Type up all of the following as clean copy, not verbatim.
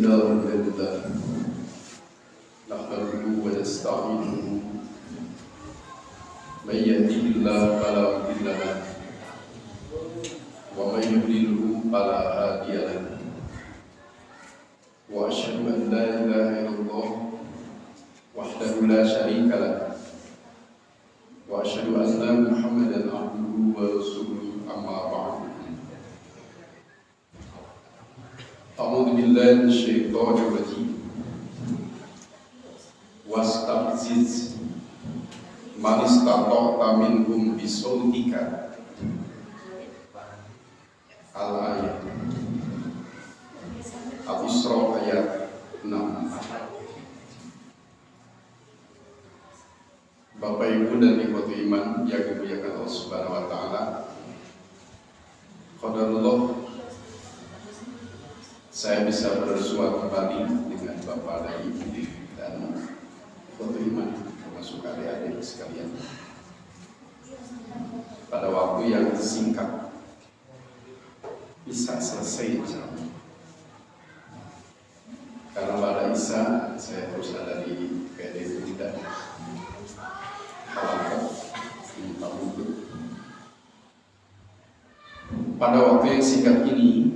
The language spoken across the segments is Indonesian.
إن الحمد لله نحمده ونستعينه من يهده الله فلا مضل له ومن يضلله فلا هادي له وأشهد أن لا إله إلا الله وحده لا شريك له وأشهد أن محمدا عبده ورسوله أما بعد أعوذ بالله من الشيطان الرجيم واستفزز من استطعت منهم بصوتك Al-Ayat Al-Isra ayat 6. Bapak Ibu dan ikhwatu iman yang dimuliakan Allah Subhanahu wa taala. Qadarullah saya bisa bersua kembali dengan Bapak dan Ibu dan ikhwatu iman termasuk adik-adik sekalian pada waktu yang singkat bisa selesai insyaallah. Karena pada Isa saya terus ada di PD Bunda pada waktu yang singkat ini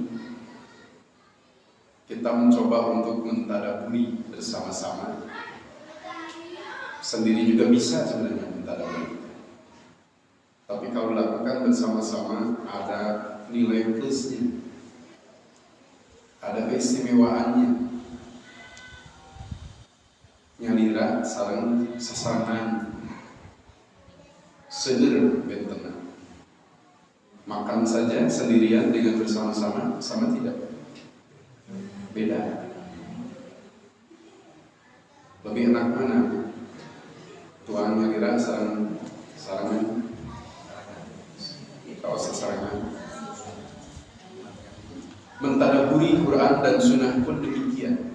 kita mencoba untuk mentadaburi bersama-sama. Sendiri juga bisa sebenarnya mentadaburi, tapi kalau lakukan bersama-sama ada nilai plusnya, ada keistimewaannya. Nyalira sareng sasangan seger bentenang. Makan saja sendirian dengan bersama-sama sama tidak? Beda. Lebih enak mana? Tuan nyalira sareng sarangan kalau sasarangan. Mentadaburi Quran dan Sunnah pun demikian.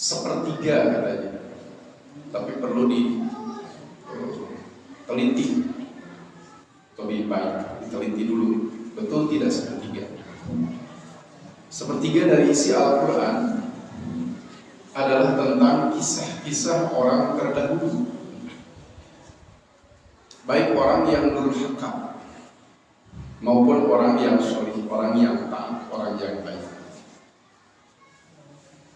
Sepertiga katanya, tapi perlu diteliti lebih baik, diteliti dulu betul tidak sepertiga. Sepertiga dari isi Al-Quran adalah tentang kisah-kisah orang terdahulu, baik orang yang durhaka maupun orang yang sholih, orang yang taat, orang yang baik.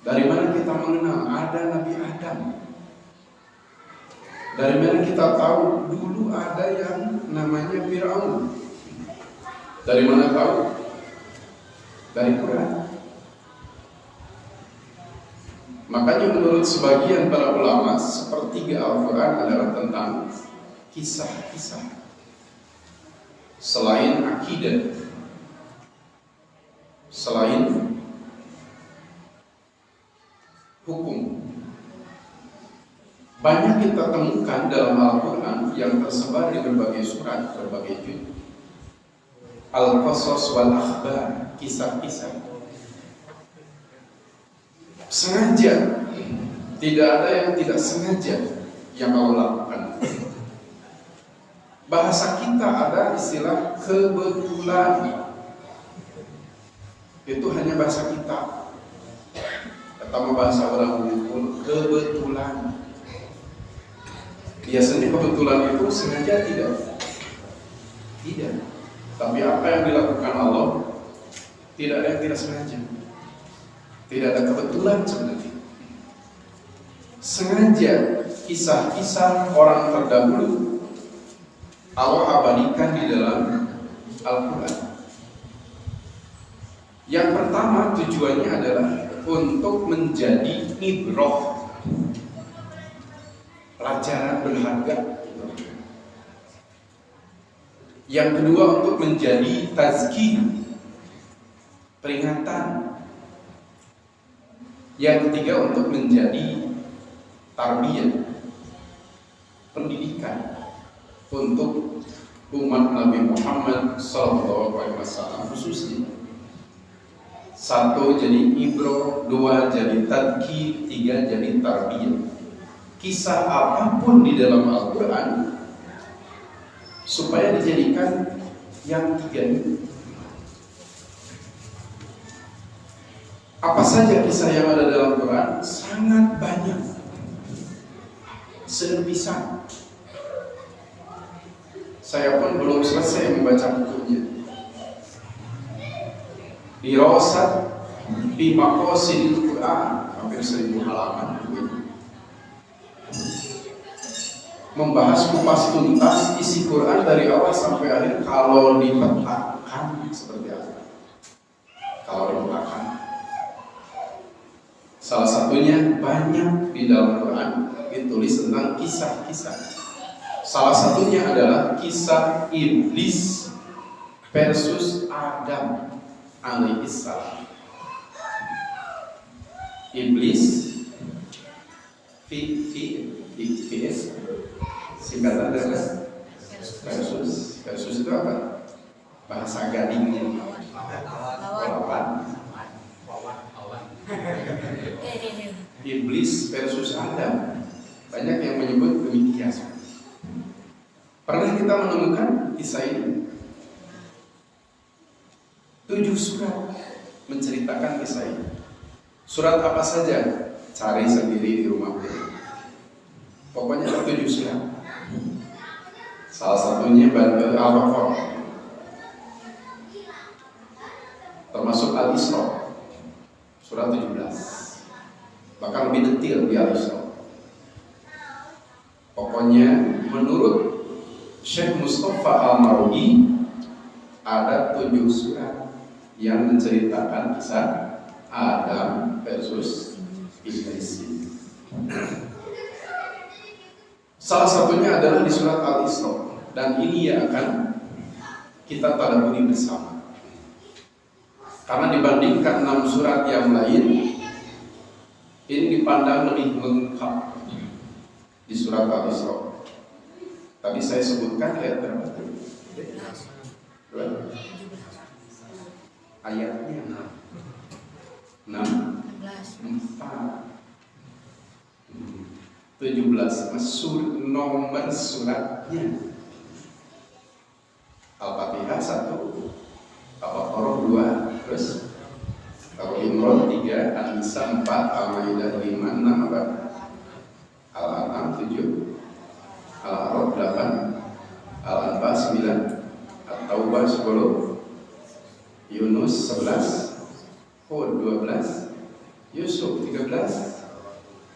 Dari mana kita mengenal ada Nabi Adam? Dari mana kita tahu dulu ada yang namanya Fir'aun? Dari mana tahu? Dari Quran. Makanya menurut sebagian para ulama, sepertiga Al-Quran adalah tentang kisah-kisah selain akidah, selain hukum. Banyak kita temukan dalam Al-Quran yang tersebar di berbagai surat, berbagai juz. Al-Qasas wal Akhbar, kisah-kisah. Sengaja, tidak ada yang tidak sengaja yang Allah lakukan. Bahasa kita ada istilah kebetulan. Itu hanya bahasa kita. Pertama bahasa orang pun kebetulan. Biasanya kebetulan itu sengaja tidak. Tidak. Tapi apa yang dilakukan Allah tidak ada yang tidak sengaja. Tidak ada kebetulan sebenarnya. Sengaja kisah-kisah orang terdahulu Allah abadikan di dalam Al-Quran. Yang pertama tujuannya adalah untuk menjadi ibrah, pelajaran berharga. Yang kedua untuk menjadi tazkiyah, peringatan. Yang ketiga untuk menjadi tarbiyah, pendidikan untuk umat Nabi Muhammad SAW khususnya. Satu jadi ibro, dua jadi tadki, tiga jadi tarbiyah. Kisah apapun di dalam Al-Quran supaya dijadikan yang tiga ini. Apa saja kisah yang ada dalam Quran? Sangat banyak. Sepisan. Saya pun belum selesai membaca bukunya. Dirasat fi maqasidil Quran, hampir 1000 halaman. Membahas kupas tuntas isi Quran dari awal sampai akhir kalau dipetakan seperti apa. Kalau dipetakan, salah satunya banyak di dalam Quran ditulis tentang kisah-kisah. Salah satunya adalah kisah iblis versus Adam alaihissalam. Iblis VS singkatan dari versus itu apa? Bahasa gadingnya lawan. Iblis versus Adam. Banyak yang menyebut demikian. Pernah kita menemukan kisah ini? 7 surat menceritakan kisah ini. Surat apa saja? Cari sendiri di rumah. Pokoknya 7 surat. Salah satunya Al-Baqarah, termasuk Al-Isra, surat 17. Bahkan lebih detail di Al-Isra. Pokoknya menurut Syekh Mustafa Al-Marudi ada 7 surat yang menceritakan kisah Adam versus Iblis. Salah satunya adalah di surat Al-Isra, dan ini yang akan kita tadabburi bersama. Karena dibandingkan 6 surat yang lain, ini dipandang lebih lengkap di surat Al-Isra. Tadi saya sebutkan ayat berapa? Ayatnya 6, 4, 17 nomor suratnya. Al-Fatihah 1, Al-Baqarah 2, terus Al-Imran 3, An-Nisa 4, Al-Maidah 5, 6 apa? Al-An'am 7, Al-A'raf 8, Al-Anfal 9, At-Taubah 10, Yunus 11, Hud 12, Yusuf 13,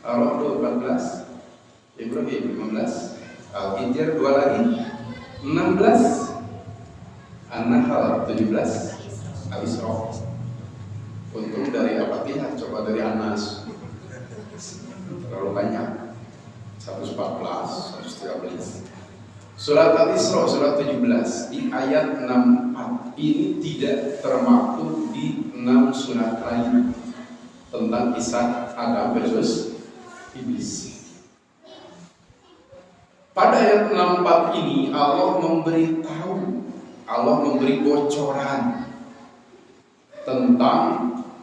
Ar-Ra'd 14, Ibrahim 15, Al-Hijr 2 lagi 16, An-Nahl 17, Al-Isra. Untung dari Al-Fatihah, coba dari An-Nas terlalu banyak, 114, 113. Surat Al-Isra surat 17 di ayat 64 ini tidak termaktub di 6 surat lain tentang kisah Adam versus Iblis. Pada ayat 64 ini Allah memberi bocoran tentang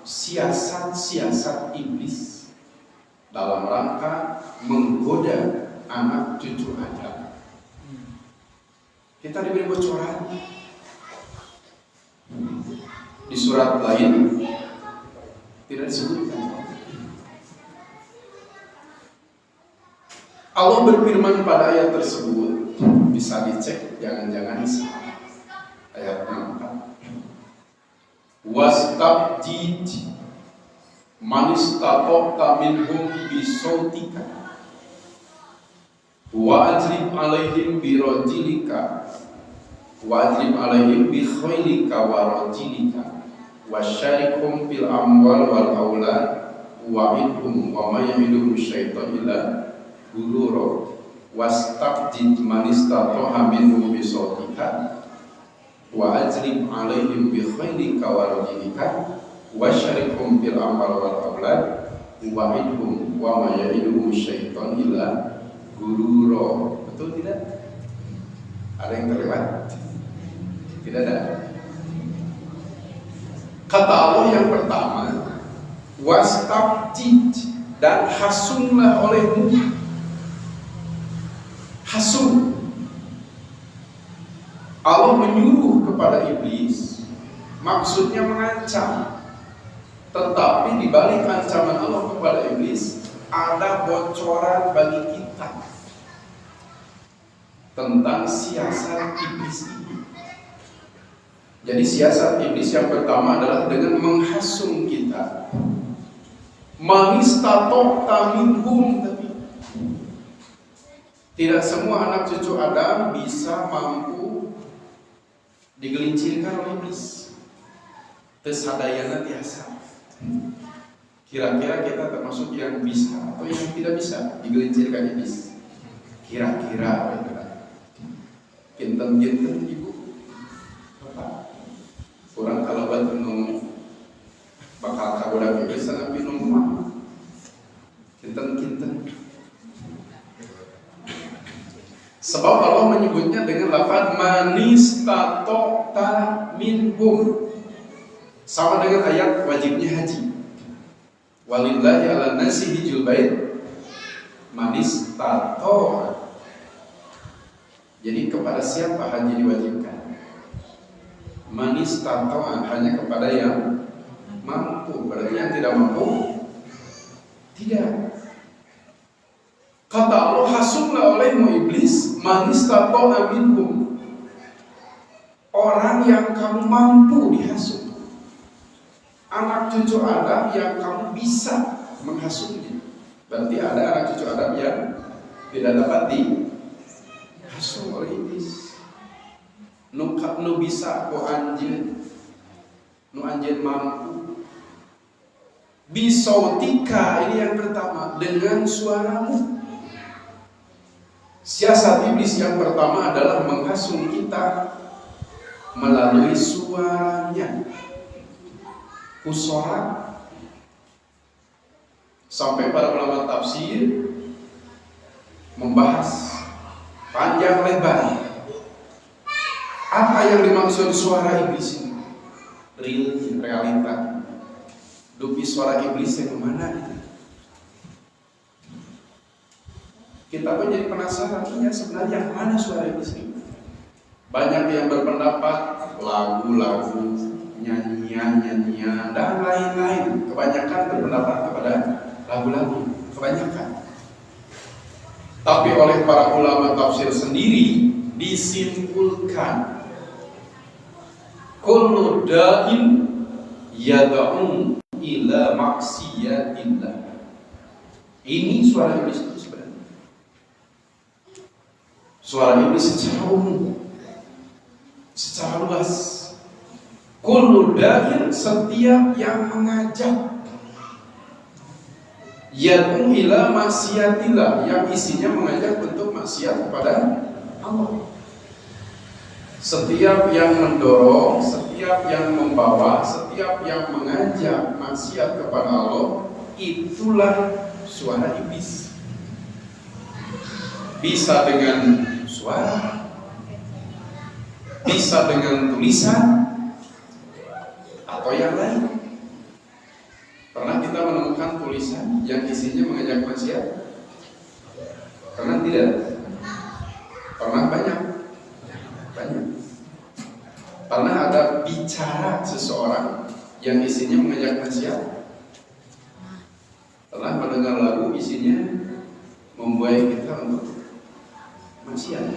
siasat-siasat iblis dalam rangka menggoda anak cucu Adam. Kita diberi bocoran. Di surat lain tidak disebutkan. Allah berfirman pada ayat tersebut, bisa dicek, jangan-jangan salah. Ayat 64. Wastabjid man istata'ta minhum bisautika wa ajrib alaihim birajilika wa ajrib alaihim bi khailika wa rajilika wa syarikhum fil amwal wal aulad wa idhum wa ma yahiduhum syaitan illa gurura wastabjid man istata'a minhum bisautika wa ajrib alaihim bi khailika wa rajilika wa syarikhum fil amwal wal aulad wa idhum wa ma yahiduhum syaitan illa gurura. Betul tidak? Ada yang terlewat? Tidak ada. Kata Allah yang pertama, wastabjid, dan hasunglah olehmu. Hasung. Allah menyuruh kepada iblis, maksudnya mengancam. Tetapi di balik ancaman Allah kepada iblis ada bocoran bagi kita tentang siasat iblis ini. Jadi siasat iblis yang pertama adalah dengan menghasung kita. Manistatokta minhum, tapi tidak semua anak cucu Adam bisa mampu digelincirkan oleh iblis. Tersadayana biasa. Kira-kira kita termasuk yang bisa atau yang tidak bisa digelincirkan iblis? Kira-kira kinten-kinten ibu kurang kalau batu nung bakal kagoda iblis tapi nung mah kinten-kinten. Sebab Allah menyebutnya dengan lafaz manistatokta minhum, sama dengan ayat wajibnya haji. Walillahi ala nasi hijjul bait manistatokta. Jadi kepada siapa haji diwajibkan? Manistatokta, hanya kepada yang mampu. Berarti yang tidak mampu tidak. Kata Allah, hasunglah olehmu iblis manistatokta minhum, orang yang kamu mampu dihasung, anak cucu Adam yang kamu bisa menghasungnya. Berarti ada anak cucu Adam yang tidak dapat dihasung oleh iblis. Nu bisa ku anjeun, nu anjeun mampu. Bisautika, ini yang pertama, dengan suaramu. Siasat iblis yang pertama adalah menghasung kita melalui suaranya. Usoha, sampai para ulama tafsir membahas panjang lebar apa yang dimaksud suara iblis ini. Realita dupi suara iblis yang mana itu? Kita pun jadi penasaran, sebenarnya yang mana suara iblis ini? Banyak yang berpendapat lagu-lagu, nyanyian, dan lain-lain. Kebanyakan berpendapat kepada lagu-lagu, kebanyakan. Tapi oleh para ulama tafsir sendiri disimpulkan, kullu da'in yad'u ila maksiatillah. Ini suara iblis itu sebenarnya. Suara iblis secara umum, secara luas. Kullu da'in, setiap yang mengajak, yad'u ila maksiatillah, yang isinya mengajak untuk maksiat kepada Allah. Setiap yang mendorong, setiap yang membawa, setiap yang mengajak maksiat kepada Allah, itulah suara iblis. Bisa dengan suara, bisa dengan tulisan, atau yang lain. Pernah kita menemukan tulisan yang isinya mengajak maksiat? Pernah tidak? Pernah banyak. Pernah ada bicara seseorang yang isinya mengajak maksiat? Pernah mendengar lagu isinya membuat kita untuk maksiat?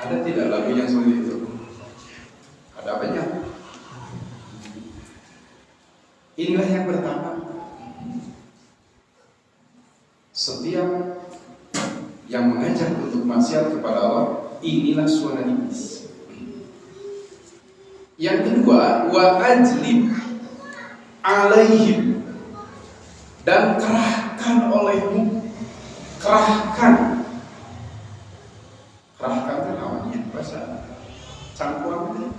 Ada tidak lagu yang seperti itu? Ada banyak. Inilah yang pertama. Setiap yang mengajak untuk maksiat kepada Allah, inilah suara iblis. Yang kedua, wa ajlib alaihim, dan kerahkan olehmu. Kerahkan kan awalnya bahasa cangkuan.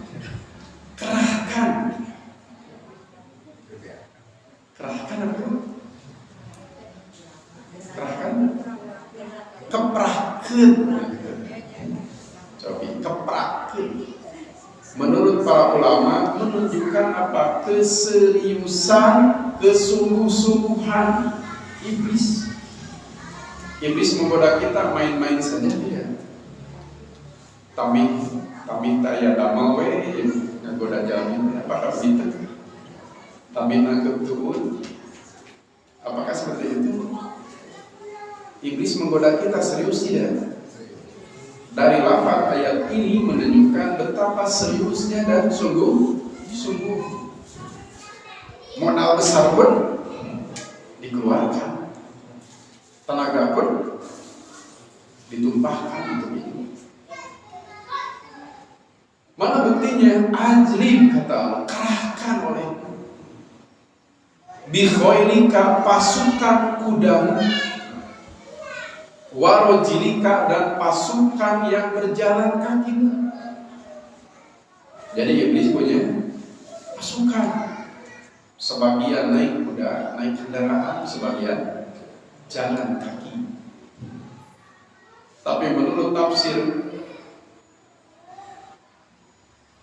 Kerahkan apa? Kerahkan, keprahkeun. Coba keprahkeun. Menurut para ulama menunjukkan apa? Keseriusan, kesungguh-sungguhan iblis. Iblis menggoda kita main-main saja dia. Tamik taya damel we ngagoda jamin, apakah begitu? tapi nangkep turun. Apakah seperti itu? Iblis menggoda kita serius tidak? Dari lafaz ayat ini menunjukkan betapa seriusnya dan sungguh modal besar pun dikeluarkan, tenaga pun ditumpahkan untuk ini. Mana buktinya? Ajlib, kata Allah, kerahkan olehmu bikhoilika, pasukan kudamu, warojilika, dan pasukan yang berjalan kaki. Jadi iblis punya pasukan, sebagian naik kuda, naik kendaraan, sebagian jalan kaki. Tapi menurut tafsir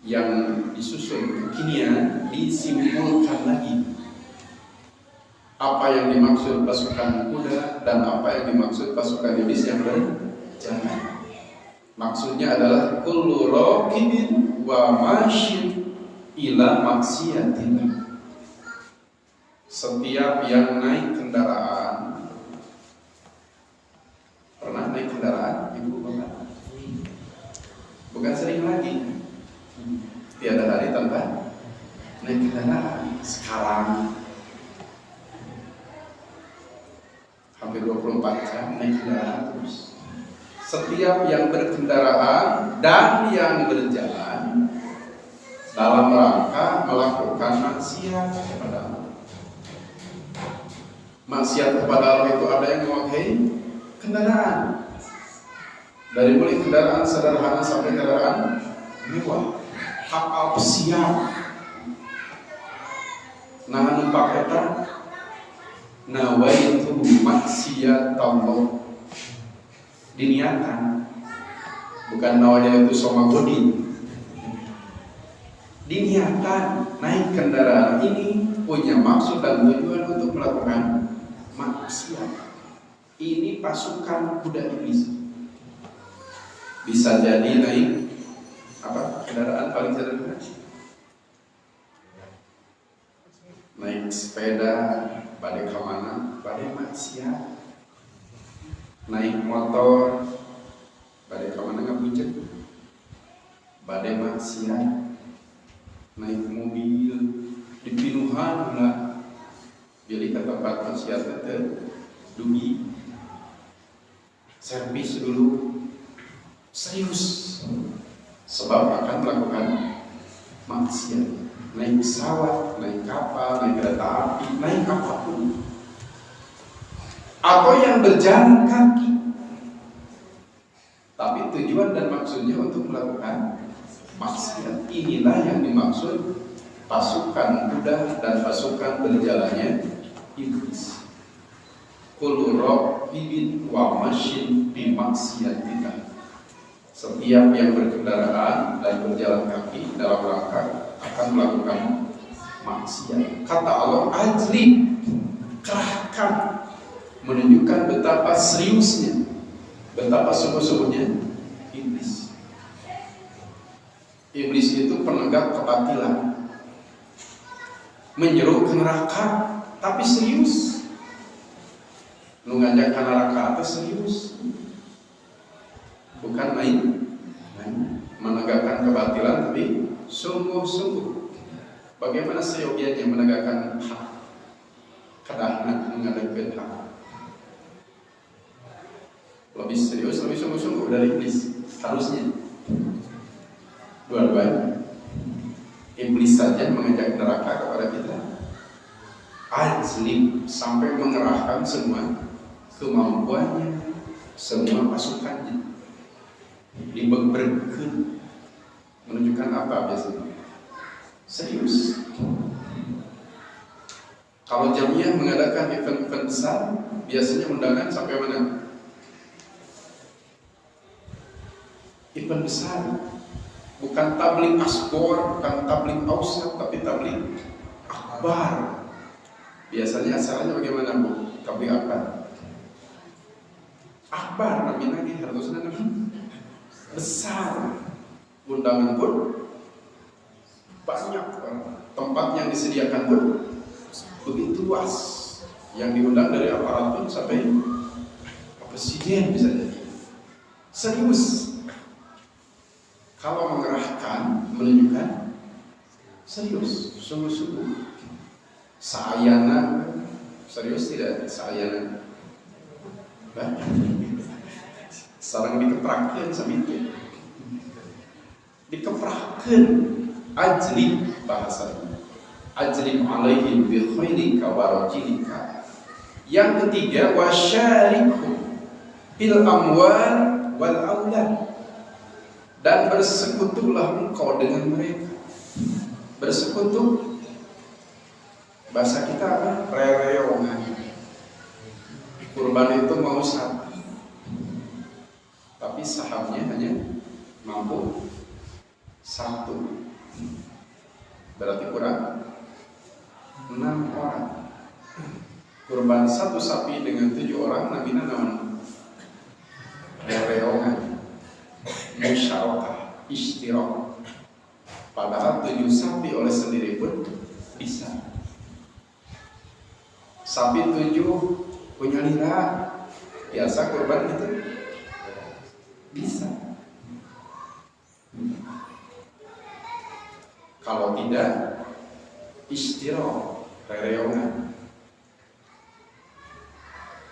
yang disusun kekinian, disimpulkan lagi apa yang dimaksud pasukan kuda dan apa yang dimaksud pasukan iblis yang berjalan. Maksudnya adalah kullu raqibin wa masyin ila maksiatin. Setiap yang naik kendaraan, pernah naik kendaraan ibu bapak? Bukan sering lagi, tiada hari tanpa naik kendaraan. Sekarang hampir 24 jam naik kendaraan terus. Setiap yang berkendaraan dan yang berjalan dalam rangka melakukan maksiat kepada Allah. Maksiat kepada Allah itu ada yang memakai kendaraan, dari mulai kendaraan sederhana sampai kendaraan mewah, kapal pesiar, nah numpak eta nawaitu maksiat Allah, diniatan, bukan nawaitu somagodin, diniatan naik kendaraan ini punya maksud dan tujuan untuk melakukan maksiat. Ini pasukan kuda iblis. Bisa jadi naik apa kendaraan paling sederhana, naik sepeda, badai kemana, badai maksiat. Naik motor, badai kemana ngabujet, badai maksiat. Naik mobil, dipinuhan lah, jadi ke tempat maksiat itu dugi, servis dulu, serius, sebab akan melakukan maksiat. Naik pesawat, naik kapal, naik kereta api, naik apapun, atau yang berjalan kaki, tapi tujuan dan maksudnya untuk melakukan maksiat. Inilah yang dimaksud pasukan kuda dan pasukan berjalannya iblis. Kullu raqibin wa masyin bi maksiatillah. Setiap yang berkendaraan dan berjalan kaki dalam rangka akan melakukan maksiat. Kata Allah, ajli, kerahkan, menunjukkan betapa seriusnya, betapa sungguh-sungguhnya iblis. Iblis itu penegak kebatilan, menyeru ke neraka, tapi serius. Lu ngajak ke neraka atas serius, bukan main. Menegakkan kebatilan tapi sungguh-sungguh. Bagaimana seyogianya menegakkan hak, kadahna mengadakan hak. Lebih serius, lebih sungguh-sungguh dari iblis harusnya. Dua-duanya. Iblis saja mengajak neraka kepada kita, ajlim, sampai mengerahkan semua kemampuannya, semua pasukannya, dibeberkan. Menunjukkan apa biasanya? Serius. Kalau jamiah mengadakan event-event besar, biasanya undangan sampai mana? Event besar, bukan tabligh asghar, bukan tabligh awsat, tapi tabligh akbar. Biasanya asalnya bagaimana, Bu? Tabligh akbar. Akbar namanya lagi harusnya besar. Undangan pun banyak, tempat yang disediakan pun begitu luas, yang diundang dari aparatur sampai presiden bisa jadi. Serius. Kalau mengerahkan, menunjukkan serius, sungguh-sungguh. Saayana, serius tidak saayana? Sarang dikeprakeun samintu. Dikeprakeun ajlib bahasanya. Ajlib alaihim bi khailika wa rajilika. Yang ketiga wasyarikhum bil amwal wal aulad. Dan bersekutulah engkau dengan mereka. Bersekutu bahasa kita apa? Rereongan. Kurban itu mau sapi, tapi sahamnya hanya mampu satu, berarti kurang 6 orang. Kurban satu sapi dengan 7 orang namina naon? Rereongan, musyarakah, istirak. Padahal 7 sapi oleh sendiri pun bisa. Sapi 7 punya lira, biasa kurban itu bisa. Kalau tidak, istirak, rereongan.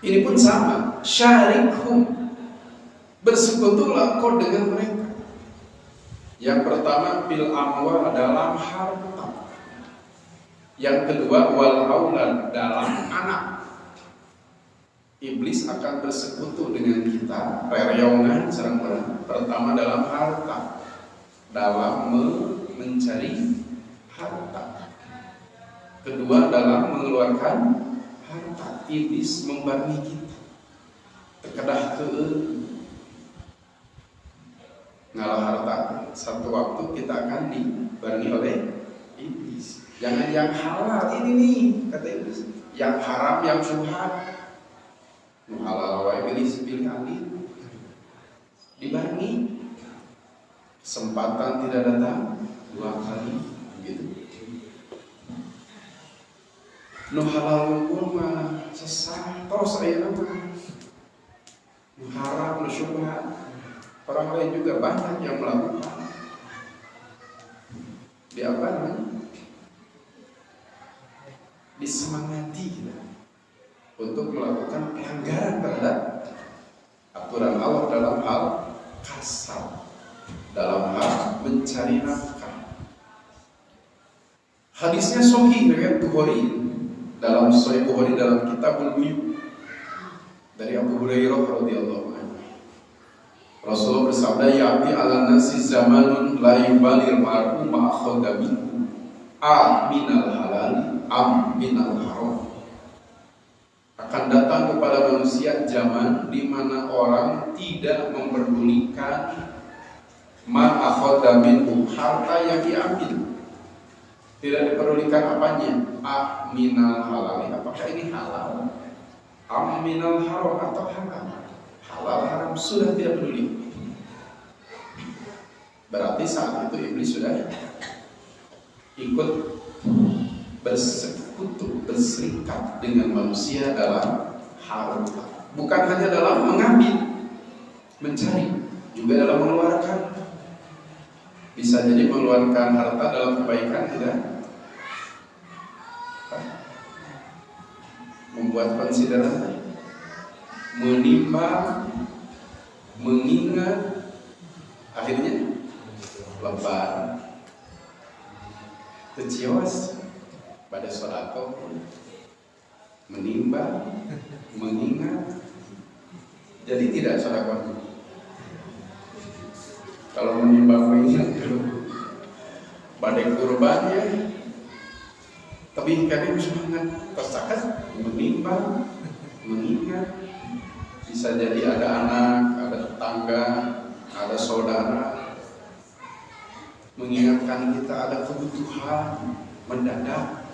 Ini pun sama, syarikhum, bersekutulah kau dengan mereka. Yang pertama bil amwal dalam harta. Yang kedua wal aulad dalam anak. Iblis akan bersekutu dengan kita, rereongan sareng orang. Pertama dalam harta, dalam mencari harta. Kedua dalam mengeluarkan harta. Iblis membarengi kita. Terkedah ke ngalah harta. Satu waktu kita akan dibarengi oleh iblis. Jangan yang halal ini nih, kata iblis. Yang haram, yang syubhat. Halal wa iblis pilih alih. Dibarengi. Kesempatan tidak datang 2 kali, gitu. Nu halal pun mah sesat, terus aya nama. Nu haram, nu syubhat. Orang lain juga banyak yang melakukan. Di apa namanya? Disemangati kita untuk melakukan pelanggaran terhadap aturan Allah dalam hal kasab, dalam hal mencari nafkah. Hadisnya sahih riwayat Bukhari, dalam Sahih Bukhari dalam Kitabul Buyut dari Abu Hurairah radhiyallahu anhu. Rasulullah bersabda, "Ya'ti 'ala nasi zamanun la yubalir mar'u ma akhadha minhu minal halal minal haram." Akan datang kepada manusia zaman di mana orang tidak memperdulikan ma akhadha minhu, harta yang diambil. Tidak diperdulikan apanya? Minal halal, apakah ini halal? Minal haram atau haram? Halal haram sudah tidak peduli. Berarti saat itu iblis sudah ikut bersekutu, berserikat dengan manusia dalam harta. Bukan hanya dalam mengambil, mencari, juga dalam mengeluarkan. Bisa jadi mengeluarkan harta dalam kebaikan, tidak? Membuat konsiderasi, menimbang, mengingat, akhirnya lebar, kecios pada sodako, menimbang, mengingat, jadi tidak sodako. Kalau menimbang, mengingat dulu, badai kurbannya, tapi kadang semangat tersakat, menimbang, mengingat. Bisa jadi ada anak, ada tetangga, ada saudara mengingatkan kita ada kebutuhan mendadak.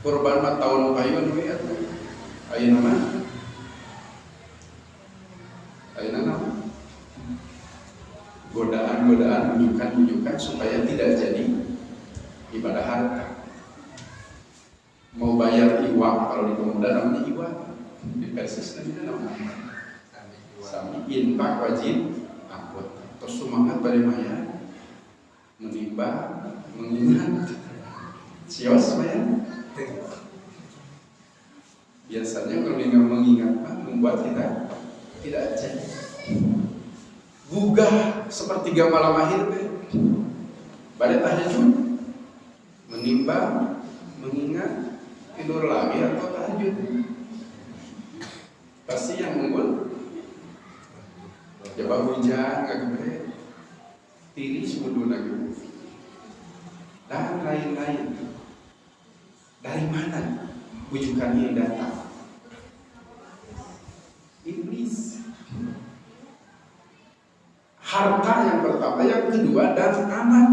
Kurban mah tahun payun we atuh. Ayeuna mah godaan-godaan, bujukan supaya tidak jadi ibadah harta. mau bayar iwak, kalau di pemuda namanya iwak, di Persis namanya sami infak wajib ampun. Terus semangat pada maya menimba mengingat sios maya. Biasanya kalau dengan mengingat membuat kita tidak aja gugah sepertiga malam akhir pada tahajud menimba mengingat tidur lagi atau tahajud. Pasti yang unggul coba hujan nggak gede tiris mundur lagi dan lain-lain. Dari mana bujukan ini datang? Iblis. Harta yang pertama, yang kedua dan anak.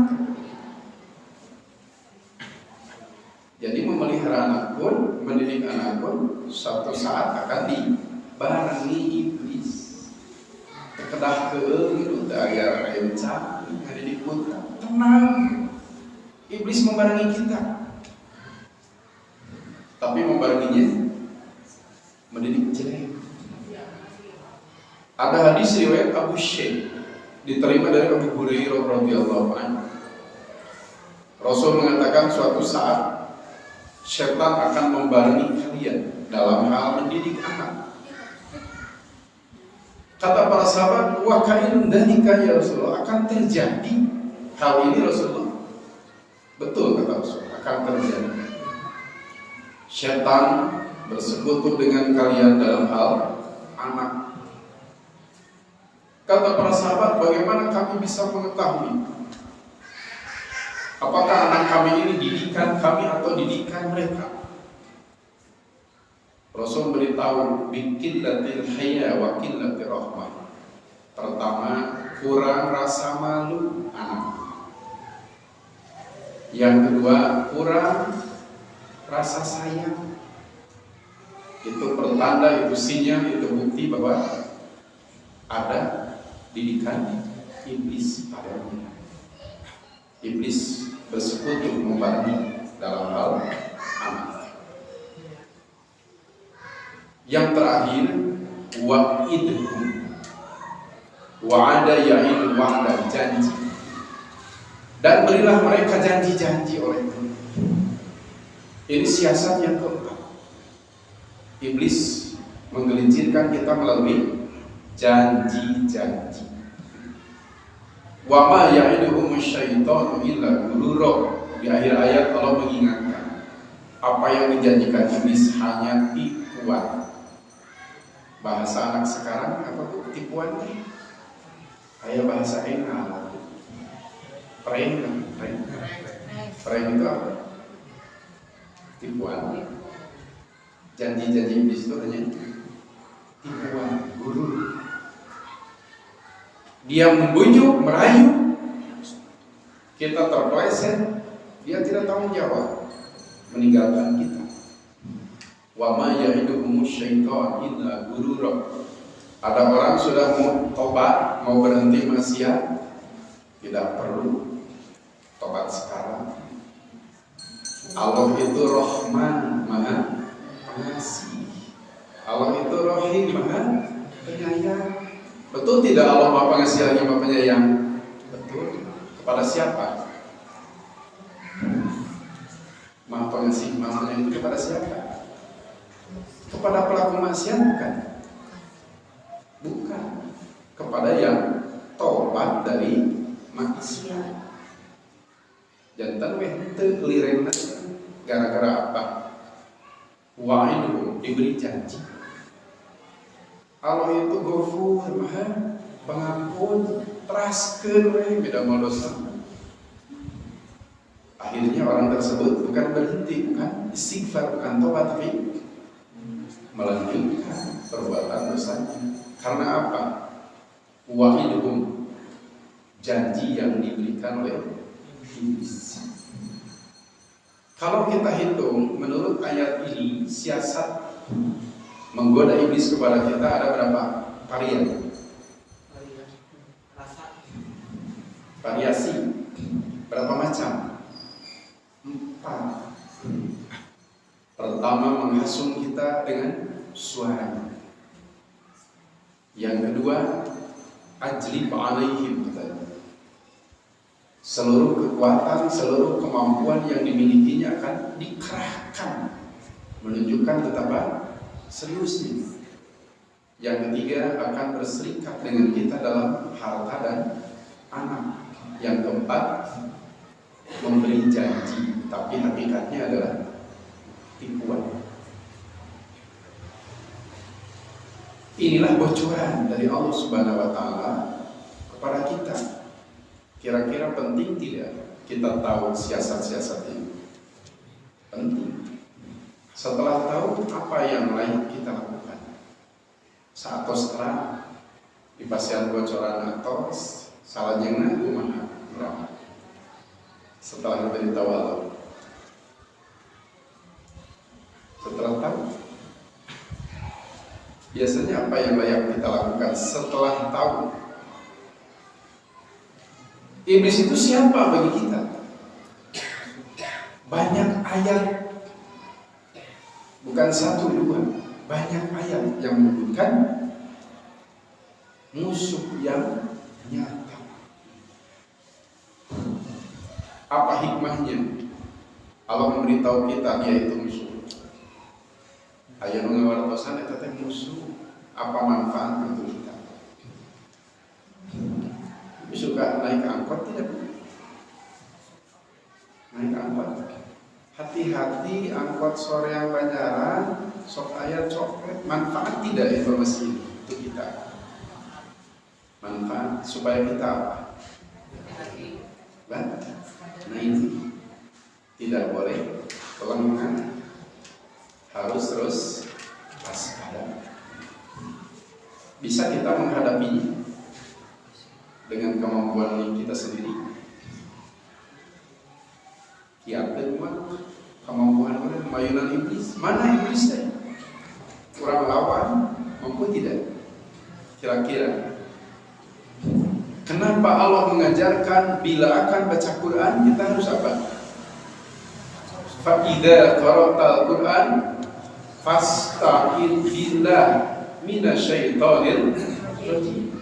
Jadi memelihara anak pun, mendidik anak pun suatu saat akan dibarengi iblis. Kedah gitu, agar rencana hari di kota tenang. Iblis membarengi kita, tapi membarenginya mendidik jelek. Ada hadis riwayat Abu Syekh diterima dari Abu Hurairah radhiyallahu anhu. Rasul mengatakan suatu saat syaitan akan membarengi kalian dalam hal mendidik anak. Kata para sahabat, wa kainun dalika ya Rasulullah, akan terjadi hal ini Rasulullah. Betul kata Rasul, akan terjadi. Syaitan bersekutu dengan kalian dalam hal anak. Kata para sahabat, bagaimana kami bisa mengetahui apakah anak kami ini didikan kami atau didikan mereka? Rasul beritahu bikin latil haya wa qillatir rahmah. Pertama, kurang rasa malu anak. Yang kedua, kurang rasa sayang. Itu pertanda, itu sinyal, itu bukti bahwa ada didikan iblis padanya. Iblis bersekutu membarengi dalam hal anak. Yang terakhir, wa'idhum wa'ada ya'idu wa'da, janji. Dan berilah mereka janji-janji olehmu. Ini siasat yang keempat. Iblis menggelincirkan kita melalui janji-janji. Wa ma ya'iduhum syaitanu illa ghurura. Di akhir ayat Allah mengingatkan apa yang dijanjikan iblis hanya tipuan. Bahasa anak sekarang apa tuh tipuan? Kayak bahasa Enggak. Prank itu apa? Tipuan. Janji-janji iblis itu hanya tipuan, guru. Dia membujuk, merayu, kita terpeleset, dia tidak tanggung jawab, meninggalkan kita. Wa ma ya'iduhum syaitan illa ghurura. Ada orang sudah mau tobat, mau berhenti maksiat, tidak perlu tobat sekarang. Allah itu Rahman, Maha Pengasih. Allah itu Rahim, Maha Penyayang. Betul tidak Allah Maha Pengasih lagi Maha Penyayang? Betul. Kepada siapa? Maha Pengasih, Maha Penyayang kepada siapa? Kepada pelaku maksiat bukan? Bukan. Kepada yang tobat dari maksiat. Jantan weh teu lirena gara-gara apa? Wa'idu, diberi janji. Allah itu Ghafur, Maha Pengampun, teraskeun we beda mau dosa. Akhirnya orang tersebut bukan berhenti, bukan istighfar, bukan tobat, tapi melanjutkan perbuatan dosanya. Karena apa? Wa'iduhum, janji yang diberikan oleh iblis. Kalau kita hitung menurut ayat ini, siasat menggoda iblis kepada kita ada berapa varian? Variasi berapa macam? 4. Pertama, menghasung kita dengan suaranya. Yang kedua, ajlib alaihim, seluruh kekuatan, seluruh kemampuan yang dimilikinya akan dikerahkan, menunjukkan betapa seriusnya. Yang ketiga, akan berserikat dengan kita dalam harta dan anak. Yang keempat, memberi janji, tapi hakikatnya adalah tipuan. Inilah bocoran dari Allah Subhanahu wa Ta'ala kepada kita. Kira-kira penting tidak kita tahu siasat-siasat ini? Penting. Setelah tahu, apa yang lain kita lakukan? Saat setelah dipasihan bocoran atau salah jangan kumaha berapa? Setelah diberitahu Allah, setelah tahu, biasanya apa yang layak kita lakukan setelah tahu? Iblis itu siapa bagi kita? Banyak ayat, bukan satu dua, banyak ayat yang menyebutkan musuh yang nyata. Apa hikmahnya? Allah memberitahu kita dia itu musuh. Ayat mengawartosan itu teh musuh. Apa manfaat untuk kita? Suka naik angkot tidak? Naik angkot. Hati-hati angkot sore yang Banjaran, sok ayat coklat. Manfaat tidak informasi ini untuk kita? Manfaat supaya kita apa? Nah ini tidak boleh kelengan, harus terus waspada. Bisa kita menghadapinya dengan kemampuan kita sendiri. Kiatin mah kemampuan mana? Mayunan iblis. Mana iblisnya? Kurang lawan, mampu tidak? Kira-kira kenapa Allah mengajarkan bila akan baca Quran kita harus apa? Fa idza qara'tal Quran fasta'in billah minasyaitonir rajim.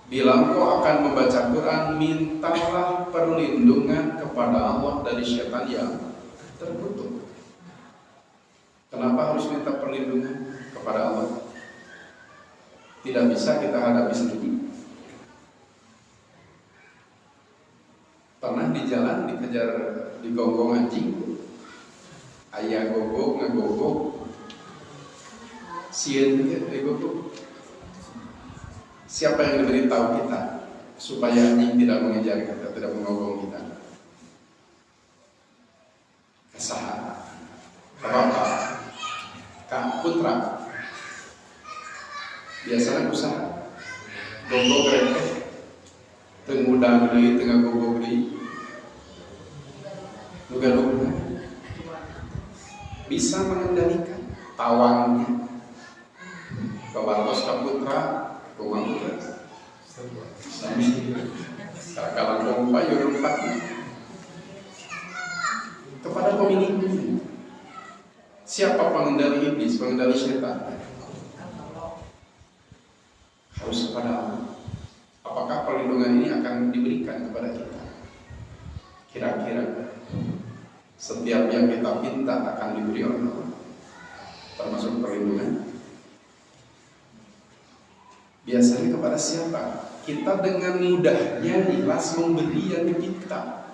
Bila engkau akan membaca Quran, mintalah perlindungan kepada Allah dari syaitan yang terkutuk. Kenapa harus minta perlindungan kepada Allah? Tidak bisa kita hadapi sendiri. Pernah di jalan dikejar digonggong anjing, ayah gogok ngegogok, sieun digogok. Siapa yang diberitahu kita supaya anjing tidak mengejar kita, tidak menggonggong kita? Kesahan. Bapak, Kak Putra, biasanya usaha gonggong rempeh, tengudang deui, tengah gogok deui, luga-luga, bisa mengendalikan tawangnya. Kawartos Kak Putra, rumah muda, kalau kompa yurumpat kepada pemiliknya. Siapa pengendali iblis, pengendali setan? Harus kepada Allah. Apakah perlindungan ini akan diberikan kepada kita? Kira-kira setiap yang kita minta akan diberi oleh Allah, termasuk perlindungan. Biasanya kepada siapa? Kita dengan mudahnya ikhlas memberi yang kita.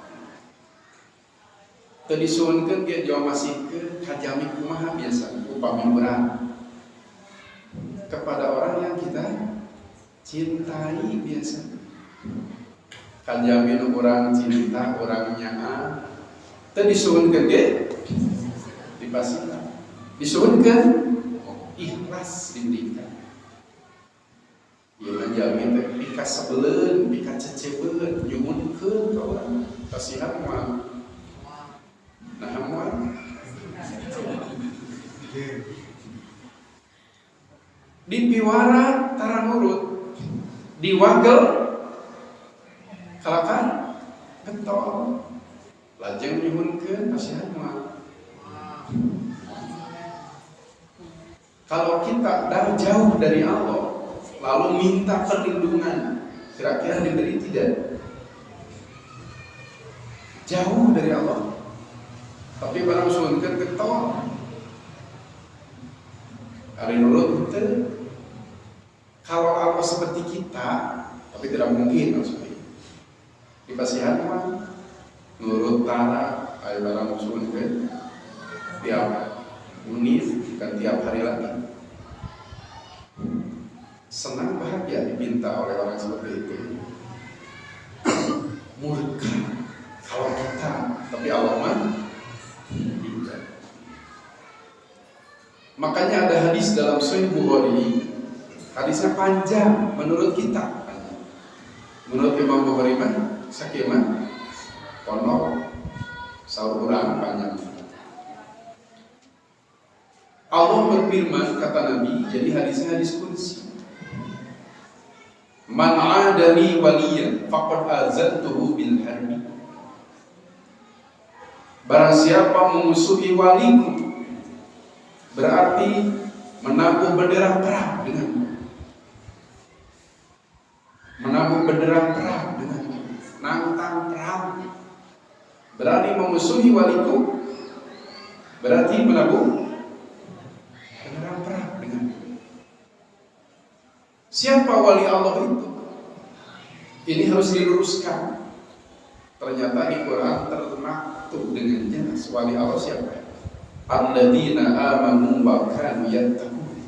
Tadi suunkeun ge jawa masih ke hajami kumaha biasa upami urang kepada orang yang kita cintai biasa. Kajamin orang cinta orangnya tadi suunkeun ge dipasihkan. Disuunkeun ikhlas diberikan. Ieu menjamin teh pika sebeleun, pika cecebeun, nyuhunkeun ka urang. Kasihan moal. Nah moal. Dipiwara tara nurut, diwagel kalakan gentol. Lajeng nyuhunkeun kasihan moal. Kalau kita dah jauh dari Allah, lalu minta perlindungan, kira-kira diberi tidak? Jauh dari Allah, tapi barang sunkan ketolak. Hari nurut betul. Kalau Allah seperti kita, tapi tidak mungkin maksudnya. Di pasihan mah nurut tanah, ayo barang sunkan tiap menit dan tiap hari lagi. Senang bahagia dipinta oleh orang seperti itu. Murka kalau kita, tapi Allah mah tidak. Makanya ada hadis dalam Sahih Bukhari, hadisnya panjang menurut kita. Menurut Imam Bukhari mah sakimah kono saur urang panjang. Allah berfirman, kata Nabi, jadi hadisnya hadis qudsi. Man 'adali waliyan faqad azantuhu bil harbi. Barang siapa memusuhi waliku, berarti menabuh bendera perang denganmu. Menabuh bendera perang denganmu. Nantang perang. Berani memusuhi waliku, berarti menabuh bendera perang denganmu. Siapa wali Allah itu? Ini harus diluruskan. Ternyata di Quran termaktub dengan jelas wali Allah siapa? Alladzina amanu wa kanu yattaqun.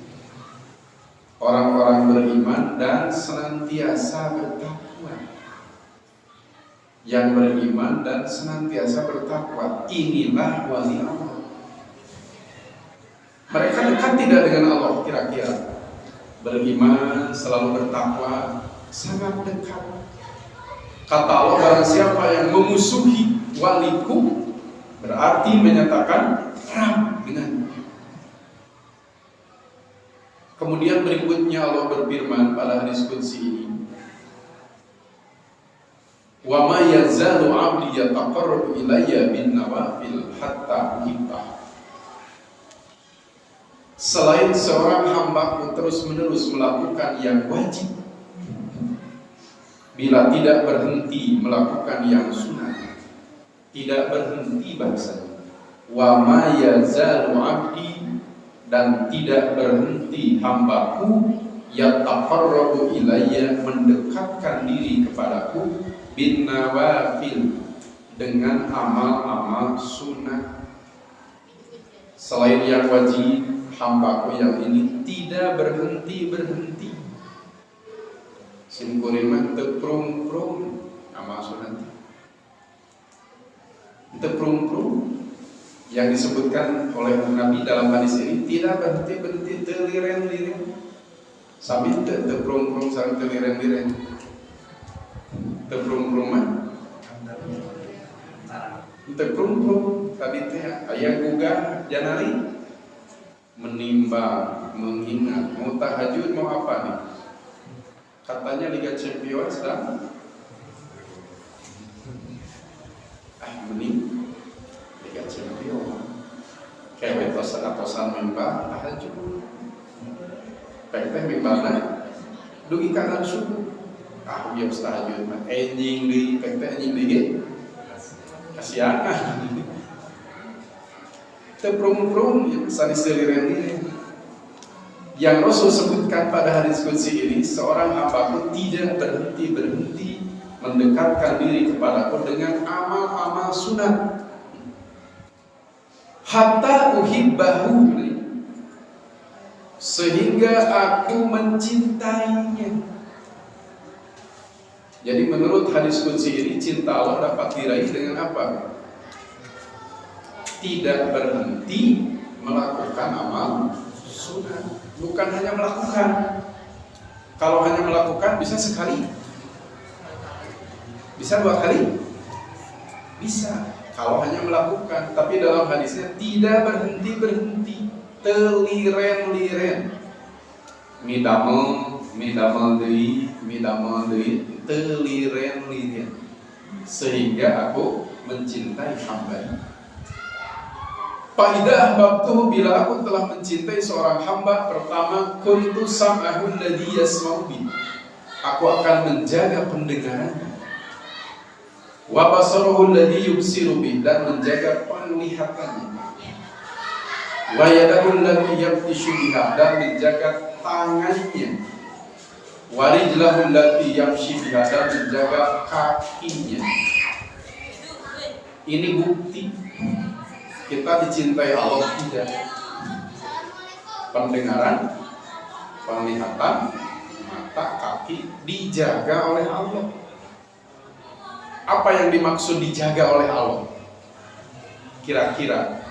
Orang-orang beriman dan senantiasa bertakwa. Yang beriman dan senantiasa bertakwa, inilah wali Allah. Mereka dekat tidak dengan Allah kira-kira? Beriman, selalu bertakwa, sangat dekat. Kata Allah, barang siapa yang memusuhi waliku, berarti menyatakan perang dengan. Kemudian berikutnya Allah berfirman pada hadis qudsi ini, wa ma yazalu 'abdi yataqarrabu ilayya bin nawafil hatta uhibbah. Selain seorang hambaku terus-menerus melakukan yang wajib, bila tidak berhenti melakukan yang sunat, tidak berhenti bahasanya. Wa ma yazalu 'abdi, dan tidak berhenti hambaku yataqarrabu ilayya, mendekatkan diri kepadaku, bin nawafil, dengan amal-amal sunnah. Selain yang wajib, hambaku yang ini tidak berhenti. Simkurimah teprung-prung amal sunnah. Teprung-prung yang disebutkan oleh Nabi dalam hadis ini, tidak berhenti teliren-liren, sambil teprung-prung sambil teliren-liren. Teprung-prung mah teprung-prung tadi teh aya gugah janari menimbang, mengingat, mau tahajud, mau apa nih? Katanya Liga Champions sedang mending Liga Champions kayak tosan membah tahajud pek membahna dugi kanan subuh dia tahajud mah anjing deui pek anjing deui kasihan teprung-prung sani seliren. Yang Rasul sebutkan pada hadis qudsi ini, seorang hambaku tidak berhenti mendekatkan diri kepadaku dengan amal-amal sunat hatta uhibbahu, sehingga aku mencintainya. Jadi menurut hadis qudsi ini, cinta Allah dapat diraih dengan apa? Tidak berhenti melakukan amal sunnah. Bukan hanya melakukan. Kalau hanya melakukan bisa sekali, bisa 2 kali, bisa. Kalau hanya melakukan, tapi dalam hadisnya tidak berhenti, teliren-liren, midamel deui, teliren-liren, sehingga aku mencintai hamba. Faidah ahbabtuhu, bila aku telah mencintai seorang hamba, pertama kuntu sam'ahu alladhi yasma'u bi, aku akan menjaga pendengarannya, wa basaruhu alladhi yubsiru bi, dan menjaga penglihatannya, wa yadahu allati yabtishu biha, dan menjaga tangannya, wa rijlahu allati yamshi biha, dan menjaga kakinya. Ini bukti kita dicintai Allah tidak. Pendengaran, penglihatan, mata, kaki dijaga oleh Allah. Apa yang dimaksud dijaga oleh Allah? Kira-kira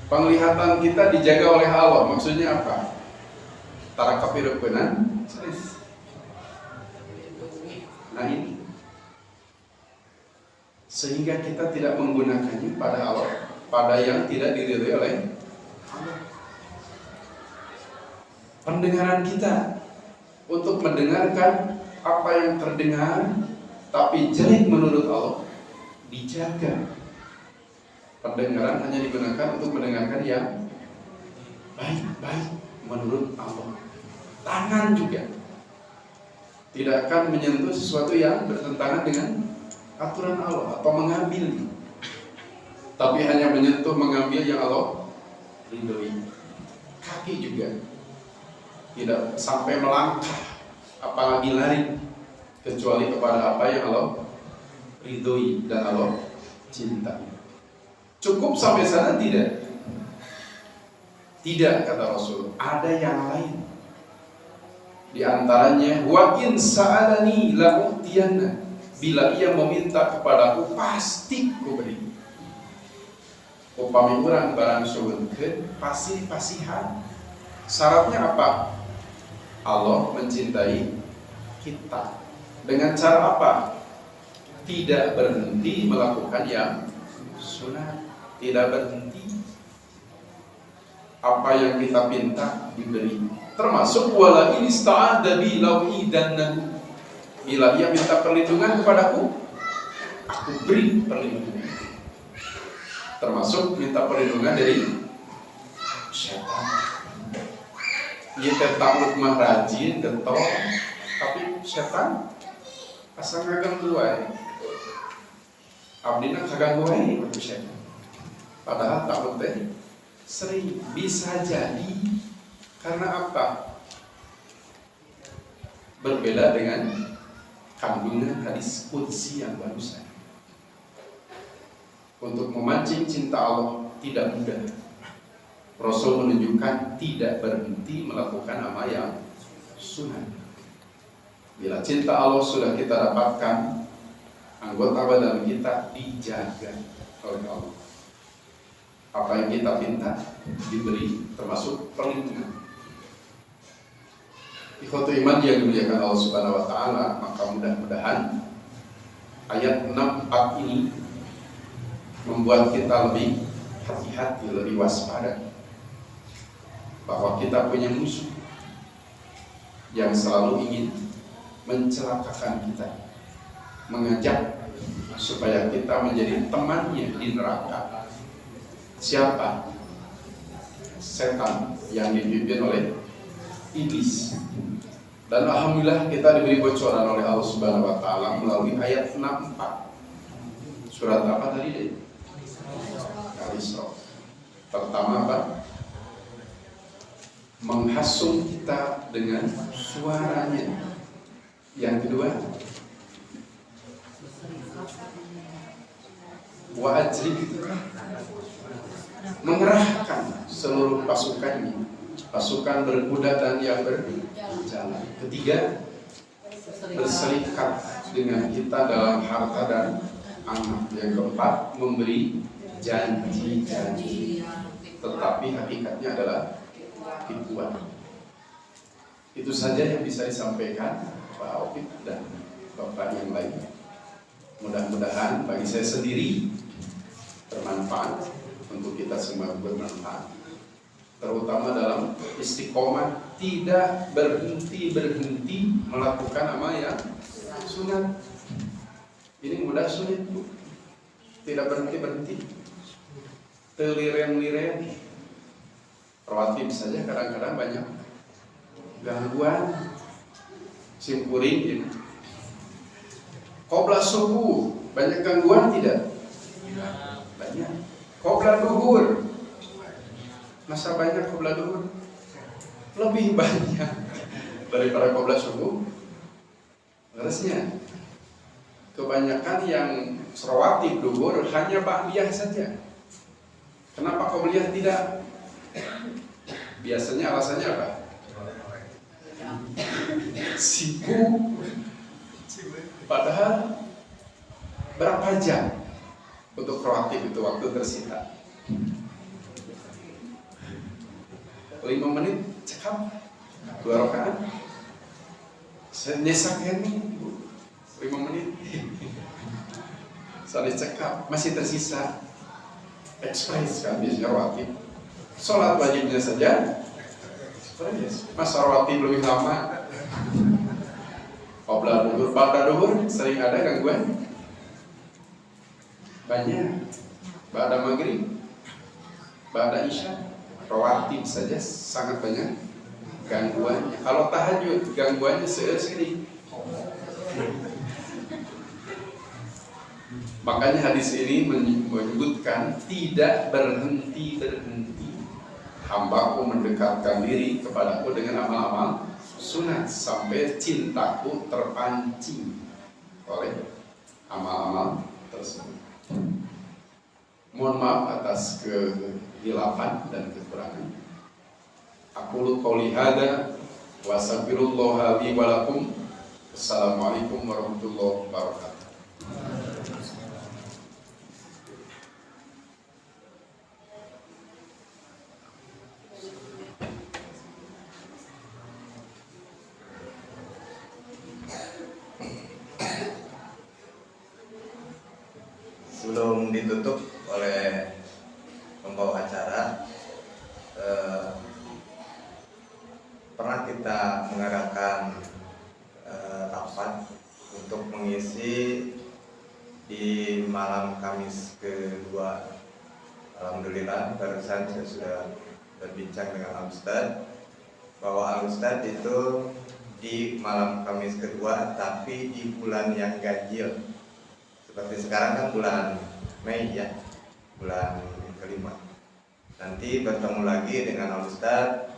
penglihatan kita dijaga oleh Allah, maksudnya apa? Tara kapirupenan. Nah ini, sehingga kita tidak menggunakannya pada Allah, pada yang tidak diridhoi oleh Allah. Pendengaran kita untuk mendengarkan apa yang terdengar tapi jelek menurut Allah dijaga. Pendengaran hanya digunakan untuk mendengarkan yang baik-baik menurut Allah. Tangan juga tidak akan menyentuh sesuatu yang bertentangan dengan aturan Allah atau mengambil, tapi hanya menyentuh mengambil yang Allah ridhoi. Kaki juga tidak sampai melangkah apalagi lari kecuali kepada apa yang Allah ridhoi dan Allah cintai. Cukup sampai sana? Tidak, kata Rasul, ada yang lain. Di antaranya wa in sa'alani la utiyanna, bila ia meminta kepadaku pasti ku beri. Upami urang barang suwunkeun pasih-pasihan. Syaratnya apa? Allah mencintai kita. Dengan cara apa? Tidak berhenti melakukan yang sunat, tidak berhenti. Apa yang kita minta diberi. Termasuk wala in ista'adha bi lau'idannahu, bila ia minta perlindungan kepadaku, aku beri perlindungan. Termasuk minta perlindungan dari syaitan. Ia takut mah rajin, getol, tapi syaitan asal ngaganggu wae. Abdina kaganggu wae waktu syaitan. Padahal takut teh sering bisa jadi karena apa? Berbeda dengan kandungan hadis qudsi yang barusan. Untuk memancing cinta Allah tidak mudah. Rasul menunjukkan tidak berhenti melakukan amal yang sunat. Bila cinta Allah sudah kita dapatkan, anggota badan kita dijaga oleh Allah. Apa yang kita minta diberi, termasuk perlindungan. Ikhwatu iman yang dimuliakan Allah Subhanahu wa taala, maka mudah-mudahan ayat 64 ini membuat kita lebih hati-hati, lebih waspada bahwa kita punya musuh yang selalu ingin mencelakakan kita, mengajak supaya kita menjadi temannya di neraka. Siapa? Setan yang dipimpin oleh iblis. Dan alhamdulillah kita diberi bocoran oleh Allah Subhanahu wa taala melalui ayat 64. Surat apa tadi deh? Al-Isra. Pertama apa? Menghasung kita dengan suaranya. Yang kedua, wa ajlib, mengerahkan seluruh pasukannya, pasukan berkuda dan yang berjalan. Ketiga, berserikat dengan kita dalam harta dan anak. Yang keempat, memberi janji-janji, tetapi hakikatnya adalah tipuan. Itu saja yang bisa disampaikan Pak Opik dan Bapak yang lain. Mudah-mudahan bagi saya sendiri bermanfaat, untuk kita semua bermanfaat, terutama dalam istiqomah, tidak berhenti melakukan amal yang sunat. Ini mudah sulit, Bu. Tidak berhenti. teliren-liren. Rawatib saja kadang-kadang banyak gangguan. Simpuring qobla subuh banyak gangguan tidak? Banyak. Qobla duhur masa banyak qobla duhur? Lebih banyak daripada qobla subuh. Harusnya kebanyakan yang rawatib duhur hanya ba'diyah saja. Kenapa qobliyah tidak? Biasanya alasannya apa? Sibuk. Padahal berapa jam untuk rawatib itu waktu tersita? 5 menit cekap 2 rakaat. Nyesak ini 5 menit. Salis cekap masih tersisa ekspres kan biasanya rawatib. Sholat wajibnya saja ekspres. Masa rawatib lebih lama. Qobla duhur, ba'da duhur sering ada gangguan. Banyak. Ba'da maghrib, ba'da isya, rawatib saja sangat banyak gangguannya. Kalau tahajud gangguannya sekali. Makanya hadis ini menyebutkan tidak berhenti hambaku mendekatkan diri kepadaku dengan amal-amal sunat sampai cintaku terpancing oleh amal-amal tersebut. Mohon maaf atas kehilapan dan kekurangan. Aqulu qouli hadza wa astaghfirullah li wa lakum. Assalamualaikum warahmatullahi wabarakatuh. Sebelum ditutup oleh pembawa acara, pernah kita mengadakan rapat untuk mengisi di malam Kamis kedua. Alhamdulillah barusan saya sudah berbincang dengan Al-Ustadz bahwa Al-Ustadz itu di malam Kamis kedua tapi di bulan yang ganjil. Seperti sekarang kan bulan Mei ya, bulan kelima. Nanti bertemu lagi dengan Al-Ustadz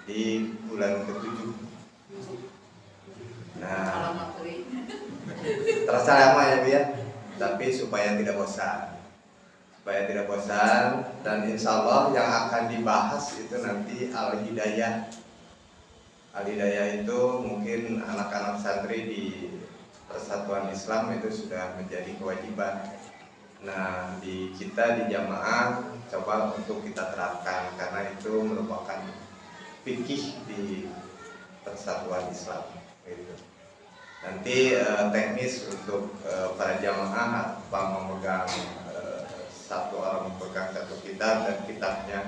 di bulan ke-7. Nah, terasa lama ya Bu ya, tapi supaya tidak bosan, dan insya Allah yang akan dibahas itu nanti Al-Hidayah. Al-Hidayah itu mungkin anak-anak santri di Persatuan Islam itu sudah menjadi kewajiban. Nah, di kita di jamaah coba untuk kita terapkan karena itu merupakan fikih di Persatuan Islam. Gitu. Nanti teknis untuk para jamaah apa memegang satu orang memegang satu kitab dan kitabnya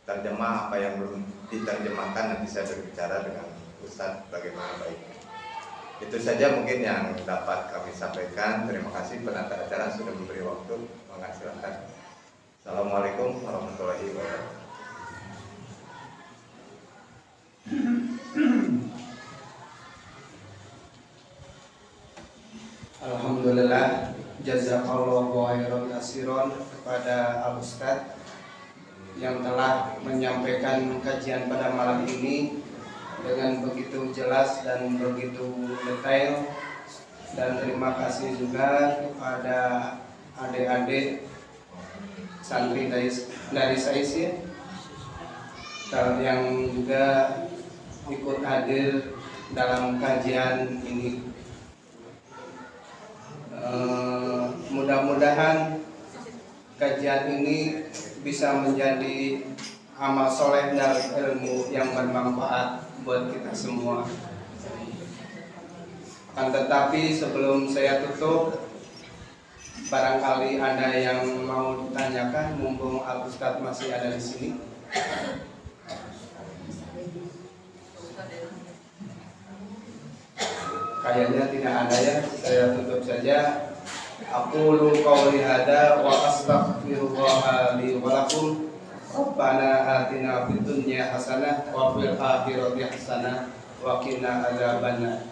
terjemah apa yang belum diterjemahkan nanti saya berbicara dengan Ustadz bagaimana baiknya. Itu saja mungkin yang dapat kami sampaikan. Terima kasih penata acara sudah memberi waktu. Silakan. Assalamualaikum warahmatullahi wabarakatuh. Alhamdulillah, jazakallahu khairan katsiran kepada Al-Ustadz yang telah menyampaikan kajian pada malam ini dengan begitu jelas dan begitu detail, dan terima kasih juga kepada adik-adik santri dari Saisi yang juga ikut hadir dalam kajian ini. Mudah-mudahan kajian ini bisa menjadi amal soleh dan ilmu yang bermanfaat buat kita semua. Akan tetapi sebelum saya tutup, barangkali ada yang mau ditanyakan, mumpung Al-Ustadz masih ada di sini. Kayaknya tidak ada ya, saya tutup saja. Aqulu qawli hada wa astaghfirullah li wa lakum. Rabbana atina fid dunya hasanah wa fil akhirati hasanah wa qina adzabannar.